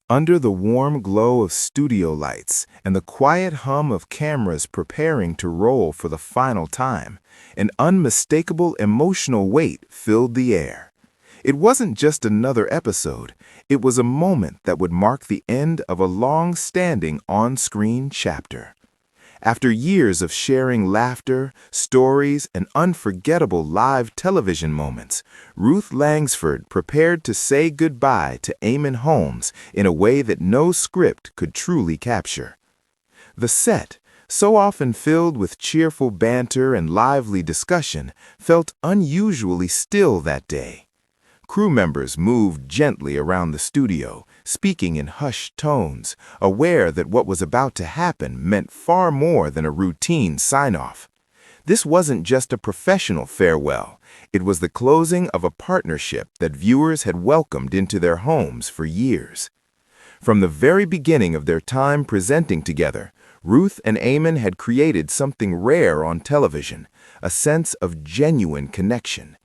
Under the warm glow of studio lights and the quiet hum of cameras preparing to roll for the final time, an unmistakable emotional weight filled the air. It wasn't just another episode, it was a moment that would mark the end of a long-standing on-screen chapter. After years of sharing laughter, stories, and unforgettable live television moments, Ruth Langsford prepared to say goodbye to Eamonn Holmes in a way that no script could truly capture. The set, so often filled with cheerful banter and lively discussion, felt unusually still that day. Crew members moved gently around the studio, speaking in hushed tones, aware that what was about to happen meant far more than a routine sign-off. This wasn't just a professional farewell, it was the closing of a partnership that viewers had welcomed into their homes for years. From the very beginning of their time presenting together, Ruth and Eamonn had created something rare on television, a sense of genuine connection.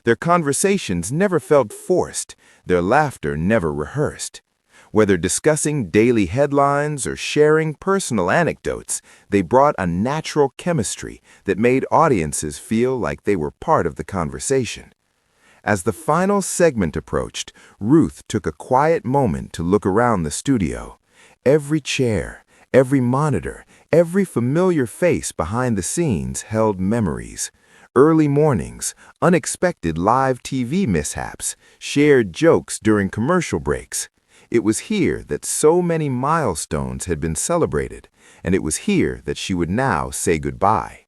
Their conversations never felt forced, their laughter never rehearsed. Whether discussing daily headlines or sharing personal anecdotes, they brought a natural chemistry that made audiences feel like they were part of the conversation. As the final segment approached, Ruth took a quiet moment to look around the studio. Every chair, every monitor, every familiar face behind the scenes held memories. Early mornings, unexpected live TV mishaps, shared jokes during commercial breaks. It was here that so many milestones had been celebrated, and it was here that she would now say goodbye.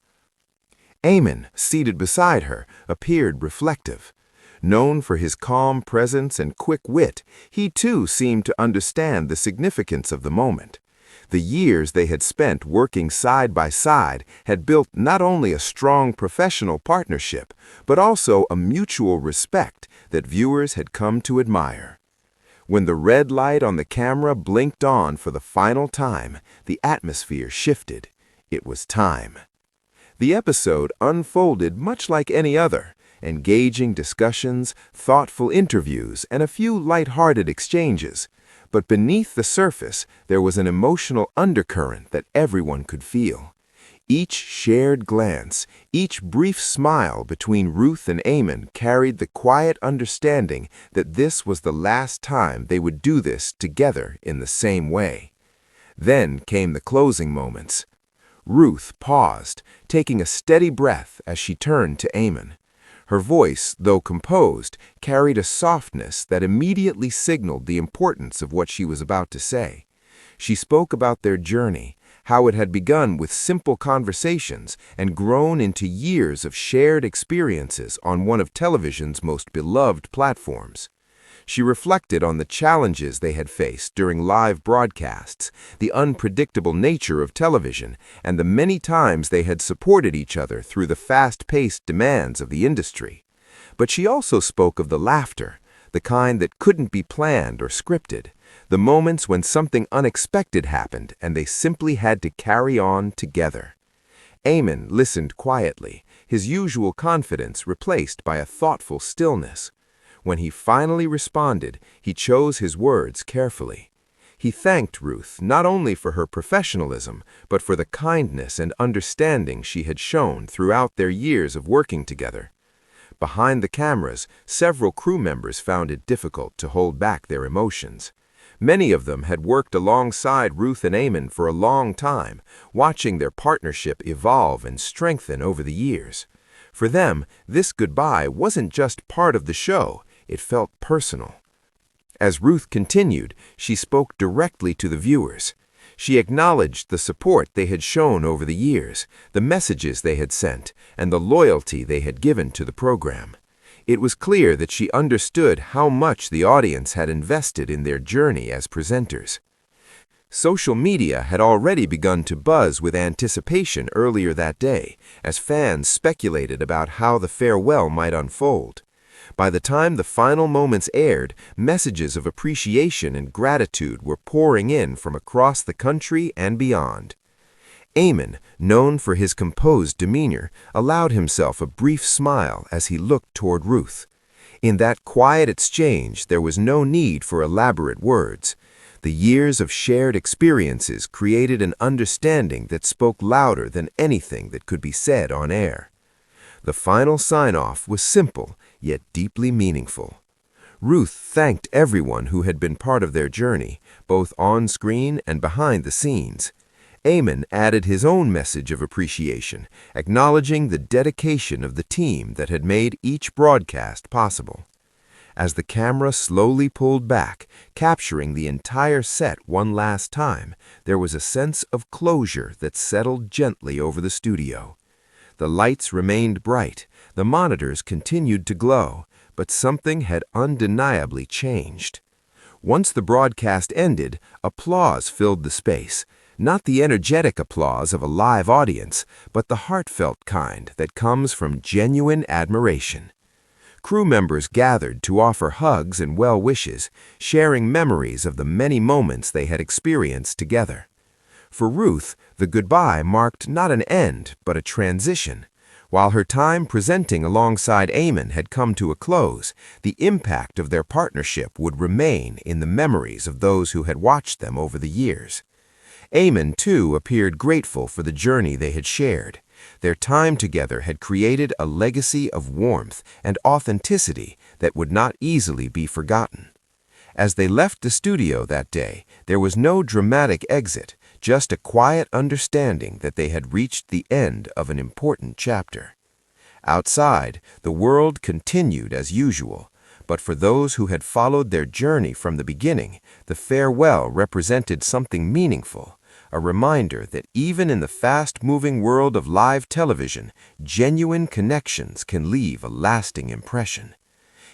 Eamonn, seated beside her, appeared reflective. Known for his calm presence and quick wit, he too seemed to understand the significance of the moment. The years they had spent working side by side had built not only a strong professional partnership, but also a mutual respect that viewers had come to admire. When the red light on the camera blinked on for the final time, the atmosphere shifted. It was time. The episode unfolded much like any other, engaging discussions, thoughtful interviews, and a few light-hearted exchanges. But beneath the surface, there was an emotional undercurrent that everyone could feel. Each shared glance, each brief smile between Ruth and Eamonn carried the quiet understanding that this was the last time they would do this together in the same way. Then came the closing moments. Ruth paused, taking a steady breath as she turned to Eamonn. Her voice, though composed, carried a softness that immediately signaled the importance of what she was about to say. She spoke about their journey, how it had begun with simple conversations and grown into years of shared experiences on one of television's most beloved platforms. She reflected on the challenges they had faced during live broadcasts, the unpredictable nature of television, and the many times they had supported each other through the fast-paced demands of the industry. But she also spoke of the laughter, the kind that couldn't be planned or scripted, the moments when something unexpected happened and they simply had to carry on together. Eamonn listened quietly, his usual confidence replaced by a thoughtful stillness. When he finally responded, he chose his words carefully. He thanked Ruth not only for her professionalism, but for the kindness and understanding she had shown throughout their years of working together. Behind the cameras, several crew members found it difficult to hold back their emotions. Many of them had worked alongside Ruth and Eamonn for a long time, watching their partnership evolve and strengthen over the years. For them, this goodbye wasn't just part of the show. It felt personal. As Ruth continued, she spoke directly to the viewers. She acknowledged the support they had shown over the years, the messages they had sent, and the loyalty they had given to the program. It was clear that she understood how much the audience had invested in their journey as presenters. Social media had already begun to buzz with anticipation earlier that day, as fans speculated about how the farewell might unfold. By the time the final moments aired, messages of appreciation and gratitude were pouring in from across the country and beyond. Eamonn, known for his composed demeanor, allowed himself a brief smile as he looked toward Ruth. In that quiet exchange, there was no need for elaborate words. The years of shared experiences created an understanding that spoke louder than anything that could be said on air. The final sign-off was simple, yet deeply meaningful. Ruth thanked everyone who had been part of their journey, both on screen and behind the scenes. Eamonn added his own message of appreciation, acknowledging the dedication of the team that had made each broadcast possible. As the camera slowly pulled back, capturing the entire set one last time, there was a sense of closure that settled gently over the studio. The lights remained bright, the monitors continued to glow, but something had undeniably changed. Once the broadcast ended, applause filled the space. Not the energetic applause of a live audience, but the heartfelt kind that comes from genuine admiration. Crew members gathered to offer hugs and well wishes, sharing memories of the many moments they had experienced together. For Ruth, the goodbye marked not an end, but a transition. While her time presenting alongside Eamonn had come to a close, the impact of their partnership would remain in the memories of those who had watched them over the years. Eamonn, too, appeared grateful for the journey they had shared. Their time together had created a legacy of warmth and authenticity that would not easily be forgotten. As they left the studio that day, there was no dramatic exit, just a quiet understanding that they had reached the end of an important chapter. Outside, the world continued as usual, but for those who had followed their journey from the beginning, the farewell represented something meaningful. A reminder that even in the fast-moving world of live television, genuine connections can leave a lasting impression.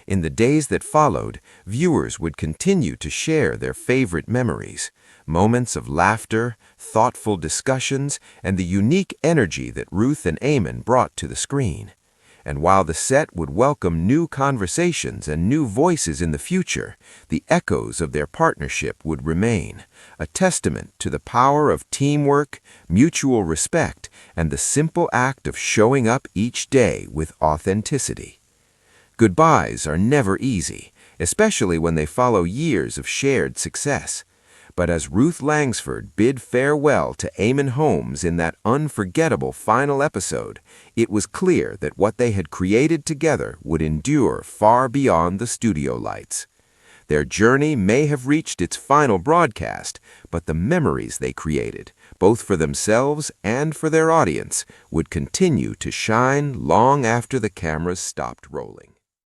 In the days that followed, viewers would continue to share their favorite memories, moments of laughter, thoughtful discussions, and the unique energy that Ruth and Eamonn brought to the screen. And while the set would welcome new conversations and new voices in the future, the echoes of their partnership would remain, a testament to the power of teamwork, mutual respect, and the simple act of showing up each day with authenticity. Goodbyes are never easy, especially when they follow years of shared success. But as Ruth Langsford bid farewell to Eamonn Holmes in that unforgettable final episode, it was clear that what they had created together would endure far beyond the studio lights. Their journey may have reached its final broadcast, but the memories they created, both for themselves and for their audience, would continue to shine long after the cameras stopped rolling.